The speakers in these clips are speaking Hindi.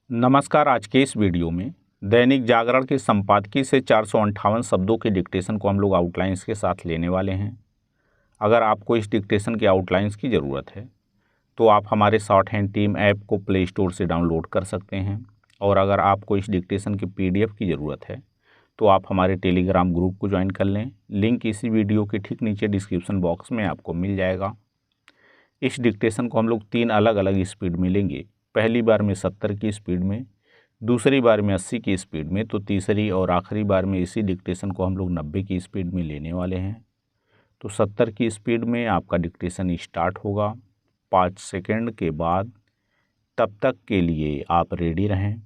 नमस्कार। आज के इस वीडियो में दैनिक जागरण के संपादकीय से 458 शब्दों के डिक्टेशन को हम लोग आउटलाइंस के साथ लेने वाले हैं। अगर आपको इस डिक्टेशन के आउटलाइंस की ज़रूरत है तो आप हमारे शॉर्ट हैंड टीम ऐप को प्ले स्टोर से डाउनलोड कर सकते हैं, और अगर आपको इस डिक्टेशन की PDF की ज़रूरत है तो आप हमारे टेलीग्राम ग्रुप को ज्वाइन कर लें। लिंक इसी वीडियो के ठीक नीचे डिस्क्रिप्शन बॉक्स में आपको मिल जाएगा। इस डिक्टेशन को हम लोग 3 अलग अलग स्पीड में लेंगे। पहली बार में 70 की स्पीड में, दूसरी बार में 80 की स्पीड में, तो तीसरी और आखिरी बार में इसी डिक्टेशन को हम लोग 90 की स्पीड में लेने वाले हैं। तो 70 की स्पीड में आपका डिक्टेशन स्टार्ट होगा 5 सेकंड के बाद। तब तक के लिए आप रेडी रहें।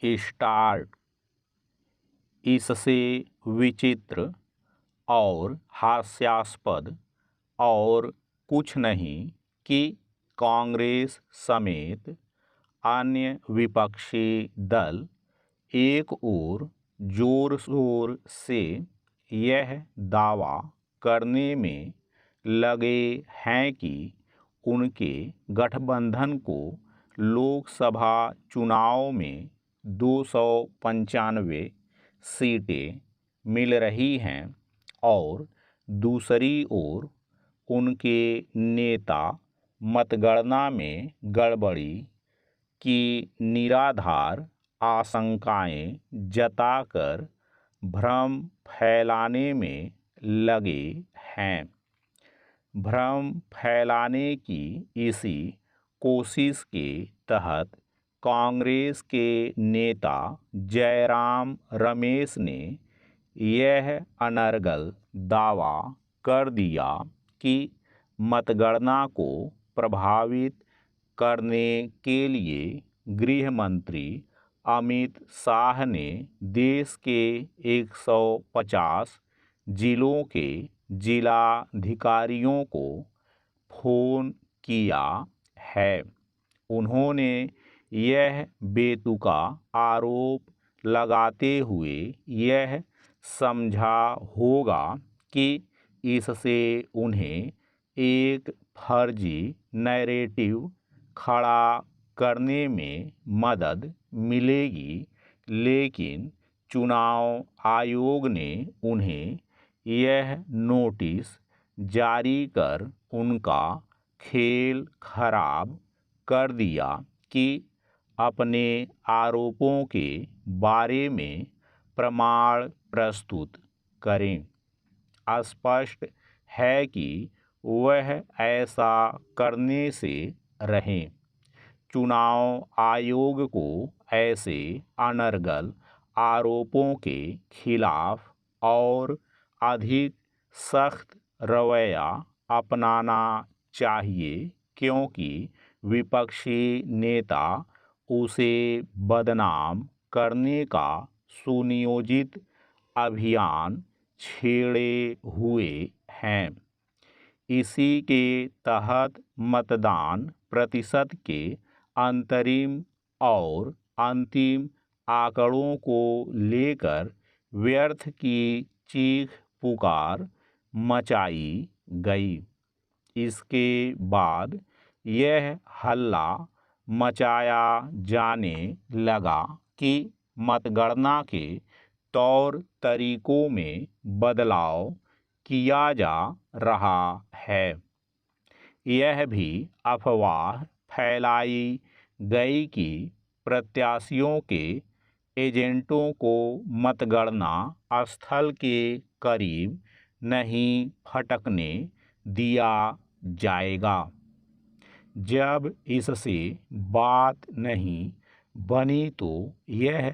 स्टार्ट। इससे विचित्र और हास्यास्पद और कुछ नहीं कि कांग्रेस समेत अन्य विपक्षी दल एक ओर जोर शोर से यह दावा करने में लगे हैं कि उनके गठबंधन को लोकसभा चुनाव में 295 सीटें मिल रही हैं, और दूसरी ओर उनके नेता मतगणना में गड़बड़ी की निराधार आशंकाएं जताकर भ्रम फैलाने में लगे हैं। भ्रम फैलाने की इसी कोशिश के तहत कांग्रेस के नेता जयराम रमेश ने यह अनर्गल दावा कर दिया कि मतगणना को प्रभावित करने के लिए गृह मंत्री अमित शाह ने देश के 150 जिलों के जिलाधिकारियों को फ़ोन किया है। उन्होंने यह बेतुका आरोप लगाते हुए यह समझा होगा कि इससे उन्हें एक फर्जी नैरेटिव खड़ा करने में मदद मिलेगी, लेकिन चुनाव आयोग ने उन्हें यह नोटिस जारी कर उनका खेल खराब कर दिया कि अपने आरोपों के बारे में प्रमाण प्रस्तुत करें। स्पष्ट है कि वह ऐसा करने से रहें। चुनाव आयोग को ऐसे अनर्गल आरोपों के खिलाफ और अधिक सख्त रवैया अपनाना चाहिए, क्योंकि विपक्षी नेता उसे बदनाम करने का सुनियोजित अभियान छेड़े हुए हैं। इसी के तहत मतदान प्रतिशत के अंतरिम और अंतिम आंकड़ों को लेकर व्यर्थ की चीख पुकार मचाई गई। इसके बाद यह हल्ला मचाया जाने लगा कि मतगणना के तौर तरीकों में बदलाव किया जा रहा है। यह भी अफवाह फैलाई गई कि प्रत्याशियों के एजेंटों को मतगणना स्थल के करीब नहीं फटकने दिया जाएगा। जब इससे बात नहीं बनी तो यह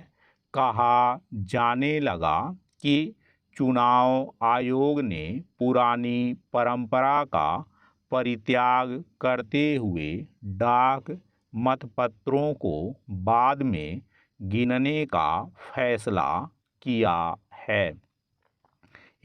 कहा जाने लगा कि चुनाव आयोग ने पुरानी परंपरा का परित्याग करते हुए डाक मतपत्रों को बाद में गिनने का फैसला किया है।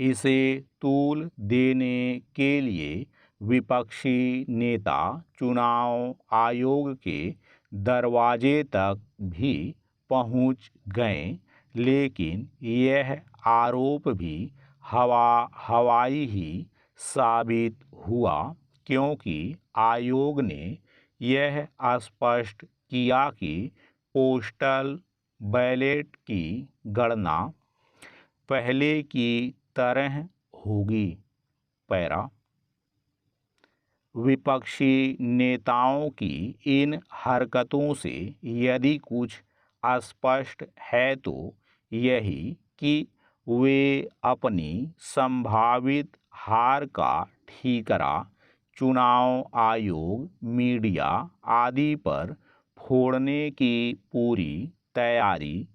इसे तूल देने के लिए विपक्षी नेता चुनाव आयोग के दरवाजे तक भी पहुंच गए, लेकिन यह आरोप भी हवाई ही साबित हुआ, क्योंकि आयोग ने यह स्पष्ट किया कि पोस्टल बैलेट की गणना पहले की तरह होगी। पैरा, विपक्षी नेताओं की इन हरकतों से यदि कुछ स्पष्ट है तो यही कि वे अपनी संभावित हार का ठीकरा चुनाव आयोग, मीडिया आदि पर फोड़ने की पूरी तैयारी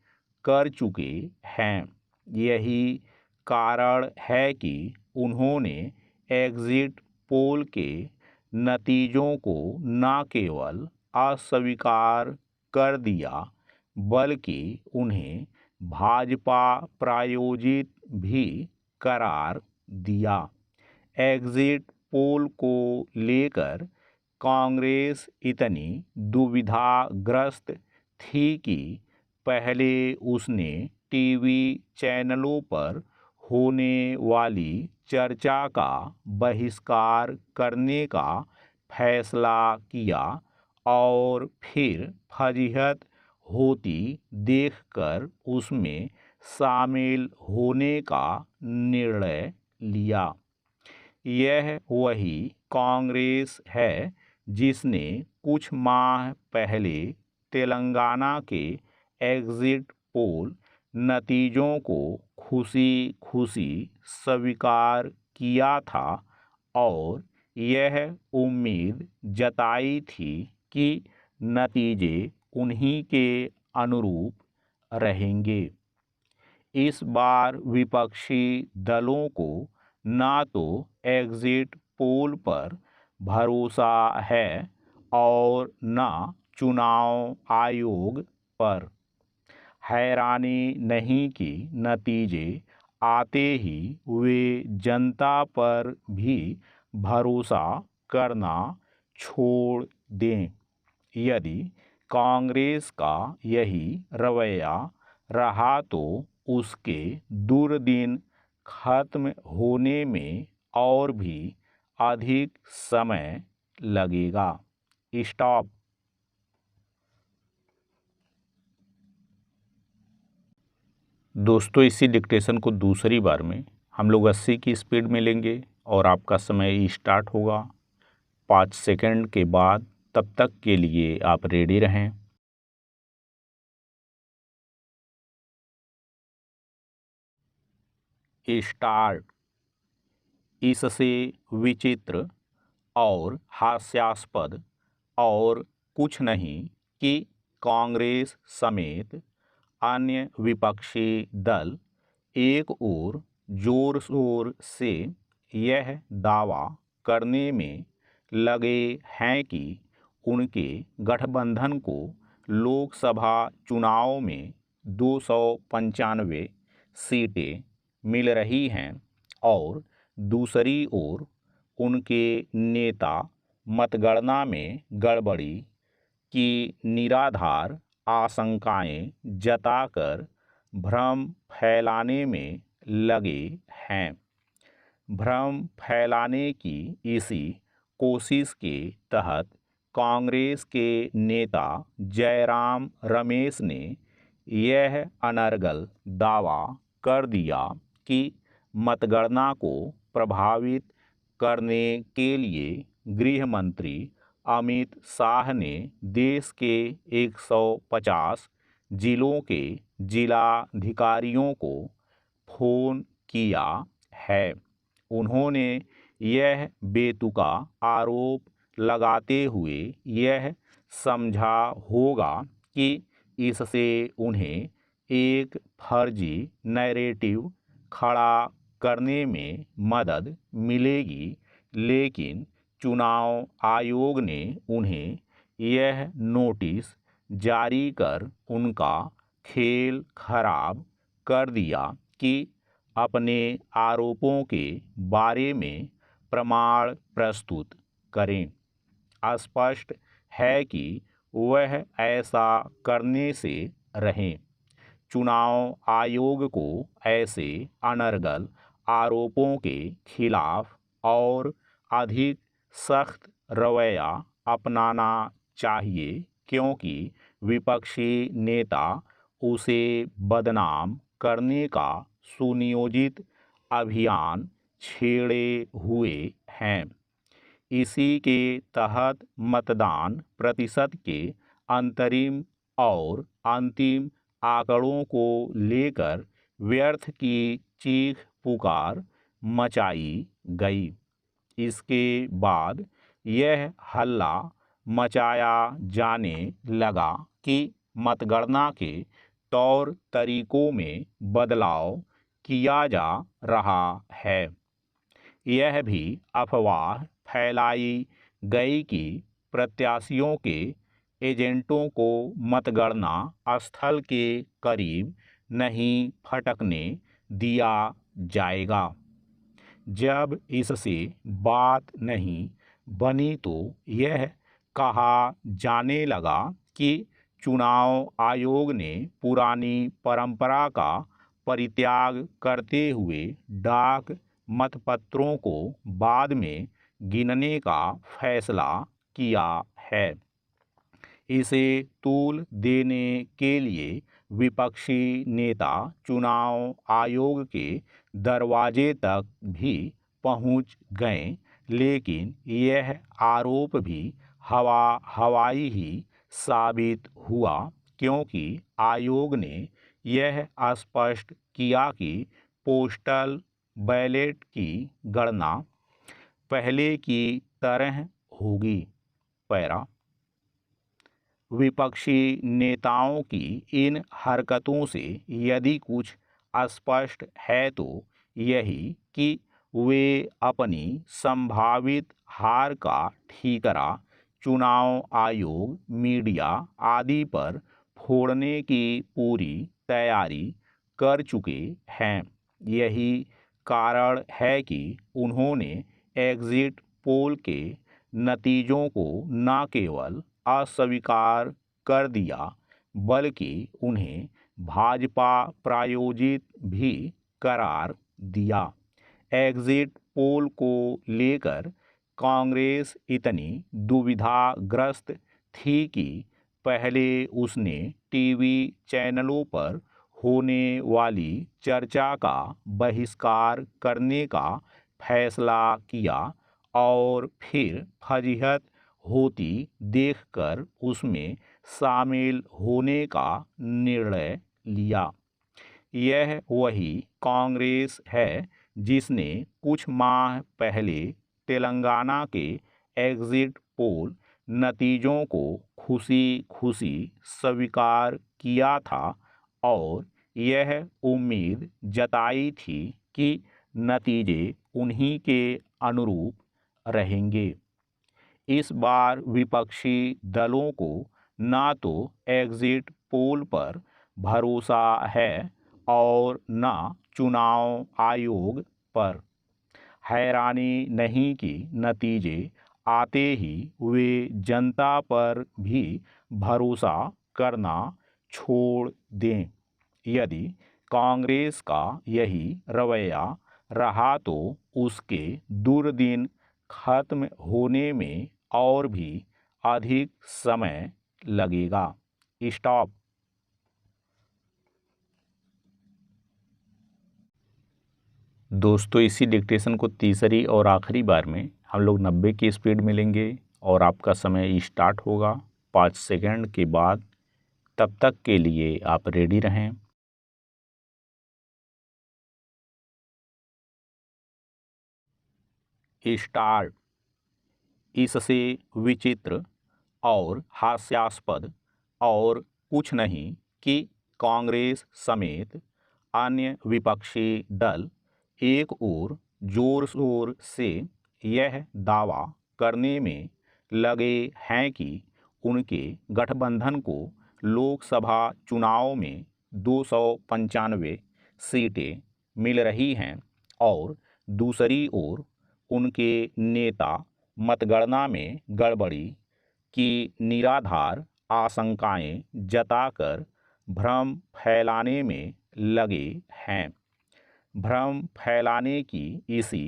कर चुके हैं। यही कारण है कि उन्होंने एग्जिट पोल के नतीजों को न केवल अस्वीकार कर दिया, बल्कि उन्हें भाजपा प्रायोजित भी करार दिया। एग्जिट पोल को लेकर कांग्रेस इतनी दुविधाग्रस्त थी कि पहले उसने टीवी चैनलों पर होने वाली चर्चा का बहिष्कार करने का फैसला किया और फिर फजीहत होती देखकर उसमें शामिल होने का निर्णय लिया। यह वही कांग्रेस है जिसने कुछ माह पहले तेलंगाना के एग्जिट पोल नतीजों को खुशी खुशी स्वीकार किया था और यह उम्मीद जताई थी कि नतीजे उन्हीं के अनुरूप रहेंगे। इस बार विपक्षी दलों को ना तो एग्जिट पोल पर भरोसा है और न चुनाव आयोग पर। हैरानी नहीं कि नतीजे आते ही वे जनता पर भी भरोसा करना छोड़ दें। यदि कांग्रेस का यही रवैया रहा तो उसके दुर्दिन खत्म होने में और भी अधिक समय लगेगा। स्टॉप। दोस्तों, इसी डिक्टेशन को दूसरी बार में हम लोग 80 की स्पीड में लेंगे और आपका समय स्टार्ट होगा 5 सेकंड के बाद। तब तक के लिए आप रेडी रहें। स्टार्ट। इससे विचित्र और हास्यास्पद और कुछ नहीं कि कांग्रेस समेत अन्य विपक्षी दल एक ओर जोर शोर से यह दावा करने में लगे हैं कि उनके गठबंधन को लोकसभा चुनाव में 295 सीटें मिल रही हैं और दूसरी ओर उनके नेता मतगणना में गड़बड़ी की निराधार आशंकाएं जताकर भ्रम फैलाने में लगे हैं। भ्रम फैलाने की इसी कोशिश के तहत कांग्रेस के नेता जयराम रमेश ने यह अनर्गल दावा कर दिया कि मतगणना को प्रभावित करने के लिए गृह मंत्री अमित शाह ने देश के 150 जिलों के जिलाधिकारियों को फोन किया है। उन्होंने यह बेतुका आरोप लगाते हुए यह समझा होगा कि इससे उन्हें एक फर्जी नैरेटिव खड़ा करने में मदद मिलेगी, लेकिन चुनाव आयोग ने उन्हें यह नोटिस जारी कर उनका खेल खराब कर दिया कि अपने आरोपों के बारे में प्रमाण प्रस्तुत करें। स्पष्ट है कि वह ऐसा करने से रहें। चुनाव आयोग को ऐसे अनर्गल आरोपों के खिलाफ और अधिक सख्त रवैया अपनाना चाहिए, क्योंकि विपक्षी नेता उसे बदनाम करने का सुनियोजित अभियान छेड़े हुए हैं। इसी के तहत मतदान प्रतिशत के अंतरिम और अंतिम आंकड़ों को लेकर व्यर्थ की चीख पुकार मचाई गई। इसके बाद यह हल्ला मचाया जाने लगा कि मतगणना के तौर तरीकों में बदलाव किया जा रहा है। यह भी अफवाह फैलाई गई कि प्रत्याशियों के एजेंटों को मतगणना स्थल के करीब नहीं फटकने दिया जाएगा। जब इससे बात नहीं बनी तो यह कहा जाने लगा कि चुनाव आयोग ने पुरानी परंपरा का परित्याग करते हुए डाक मतपत्रों को बाद में गिनने का फैसला किया है। इसे तूल देने के लिए विपक्षी नेता चुनाव आयोग के दरवाजे तक भी पहुंच गए, लेकिन यह आरोप भी हवाई ही साबित हुआ, क्योंकि आयोग ने यह स्पष्ट किया कि पोस्टल बैलेट की गणना पहले की तरह होगी। पैरा विपक्षी नेताओं की इन हरकतों से यदि कुछ स्पष्ट है तो यही कि वे अपनी संभावित हार का ठीकरा चुनाव आयोग, मीडिया आदि पर फोड़ने की पूरी तैयारी कर चुके हैं। यही कारण है कि उन्होंने एग्जिट पोल के नतीजों को न केवल अस्वीकार कर दिया, बल्कि उन्हें भाजपा प्रायोजित भी करार दिया। एग्जिट पोल को लेकर कांग्रेस इतनी दुविधाग्रस्त थी कि पहले उसने टीवी चैनलों पर होने वाली चर्चा का बहिष्कार करने का फैसला किया और फिर फजीहत होती देखकर उसमें शामिल होने का निर्णय लिया। यह वही कांग्रेस है जिसने कुछ माह पहले तेलंगाना के एग्जिट पोल नतीजों को खुशी खुशी स्वीकार किया था और यह उम्मीद जताई थी कि नतीजे उन्हीं के अनुरूप रहेंगे। इस बार विपक्षी दलों को न तो एग्जिट पोल पर भरोसा है और न चुनाव आयोग पर। हैरानी नहीं कि नतीजे आते ही वे जनता पर भी भरोसा करना छोड़ दें। यदि कांग्रेस का यही रवैया रहा तो उसके दुर्दिन खत्म होने में और भी अधिक समय लगेगा। स्टॉप। दोस्तों, इसी डिक्टेशन को तीसरी और आखिरी बार में हम लोग 90 की स्पीड में लेंगे और आपका समय स्टार्ट होगा 5 सेकंड के बाद। तब तक के लिए आप रेडी रहें। स्टार्ट। इससे विचित्र और हास्यास्पद और कुछ नहीं कि कांग्रेस समेत अन्य विपक्षी दल एक ओर जोर शोर से यह दावा करने में लगे हैं कि उनके गठबंधन को लोकसभा चुनाव में 295 सीटें मिल रही हैं और दूसरी ओर उनके नेता मतगणना में गड़बड़ी की निराधार आशंकाएं जताकर भ्रम फैलाने में लगे हैं। भ्रम फैलाने की इसी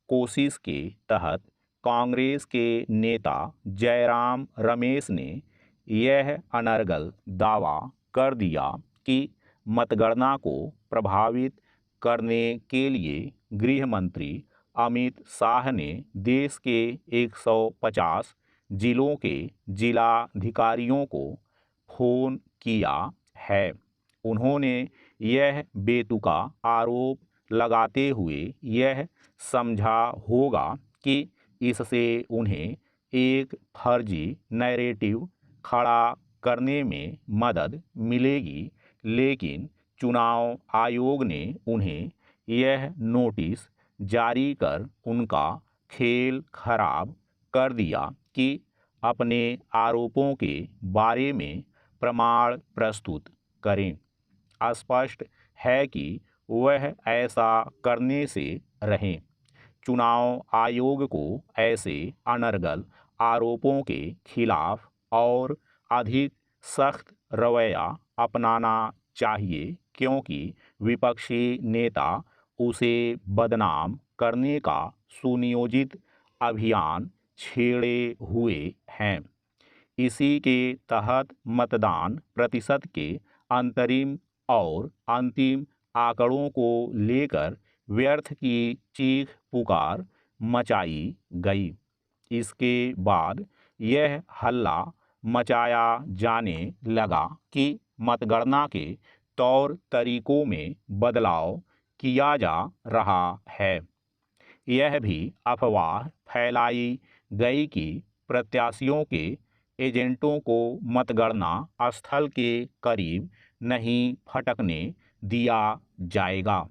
कोशिश के तहत कांग्रेस के नेता जयराम रमेश ने यह अनर्गल दावा कर दिया कि मतगणना को प्रभावित करने के लिए गृह मंत्री अमित शाह ने देश के 150 जिलों के जिलाधिकारियों को फोन किया है। उन्होंने यह बेतुका आरोप लगाते हुए यह समझा होगा कि इससे उन्हें एक फर्जी नैरेटिव खड़ा करने में मदद मिलेगी, लेकिन चुनाव आयोग ने उन्हें यह नोटिस जारी कर उनका खेल खराब कर दिया कि अपने आरोपों के बारे में प्रमाण प्रस्तुत करें। स्पष्ट है कि वह ऐसा करने से रहें। चुनाव आयोग को ऐसे अनर्गल आरोपों के खिलाफ और अधिक सख्त रवैया अपनाना चाहिए, क्योंकि विपक्षी नेता उसे बदनाम करने का सुनियोजित अभियान छेड़े हुए हैं। इसी के तहत मतदान प्रतिशत के अंतरिम और अंतिम आंकड़ों को लेकर व्यर्थ की चीख पुकार मचाई गई। इसके बाद यह हल्ला मचाया जाने लगा कि मतगणना के तौर तरीकों में बदलाव किया जा रहा है। यह भी अफवाह फैलाई गई कि प्रत्याशियों के एजेंटों को मतगणना स्थल के करीब नहीं फटकने दिया जाएगा।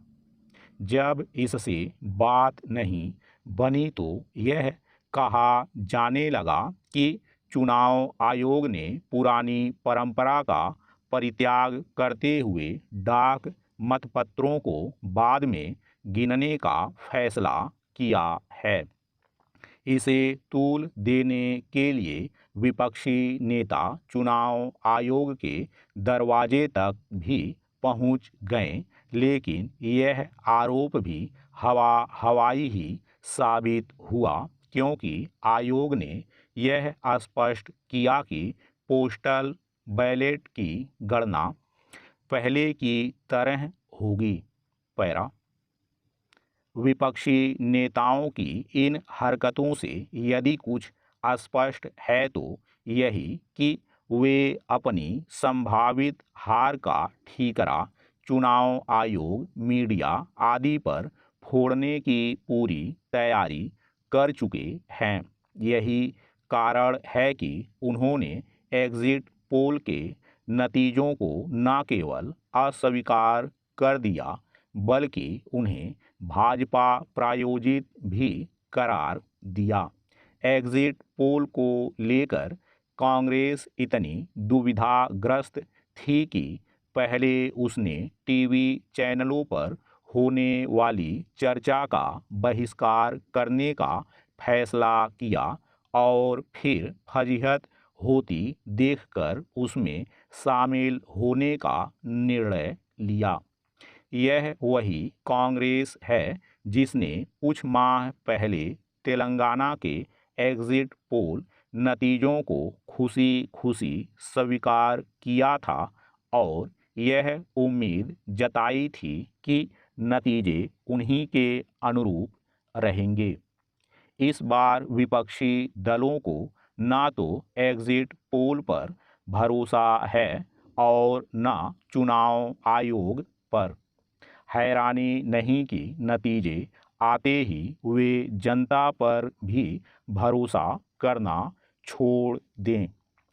जब इससे बात नहीं बनी तो यह कहा जाने लगा कि चुनाव आयोग ने पुरानी परंपरा का परित्याग करते हुए डाक मतपत्रों को बाद में गिनने का फैसला किया है। इसे तूल देने के लिए विपक्षी नेता चुनाव आयोग के दरवाजे तक भी पहुंच गए, लेकिन यह आरोप भी हवाई ही साबित हुआ, क्योंकि आयोग ने यह स्पष्ट किया कि पोस्टल बैलेट की गणना पहले की तरह होगी। पैरा विपक्षी नेताओं की इन हरकतों से यदि कुछ स्पष्ट है तो यही कि वे अपनी संभावित हार का ठीकरा चुनाव आयोग, मीडिया आदि पर फोड़ने की पूरी तैयारी कर चुके हैं। यही कारण है कि उन्होंने एग्जिट पोल के नतीजों को न केवल अस्वीकार कर दिया, बल्कि उन्हें भाजपा प्रायोजित भी करार दिया। एग्जिट पोल को लेकर कांग्रेस इतनी दुविधाग्रस्त थी कि पहले उसने टीवी चैनलों पर होने वाली चर्चा का बहिष्कार करने का फैसला किया और फिर फजीहत होती देखकर उसमें शामिल होने का निर्णय लिया। यह वही कांग्रेस है जिसने कुछ माह पहले तेलंगाना के एग्जिट पोल नतीजों को खुशी खुशी स्वीकार किया था और यह उम्मीद जताई थी कि नतीजे उन्हीं के अनुरूप रहेंगे। इस बार विपक्षी दलों को न तो एग्जिट पोल पर भरोसा है और न चुनाव आयोग पर। हैरानी नहीं कि नतीजे आते ही वे जनता पर भी भरोसा करना छोड़ दें।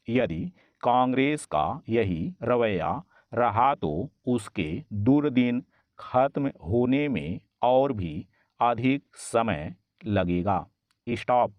यदि कांग्रेस का यही रवैया रहा तो उसके दुर्दिन खत्म होने में और भी अधिक समय लगेगा। स्टॉप।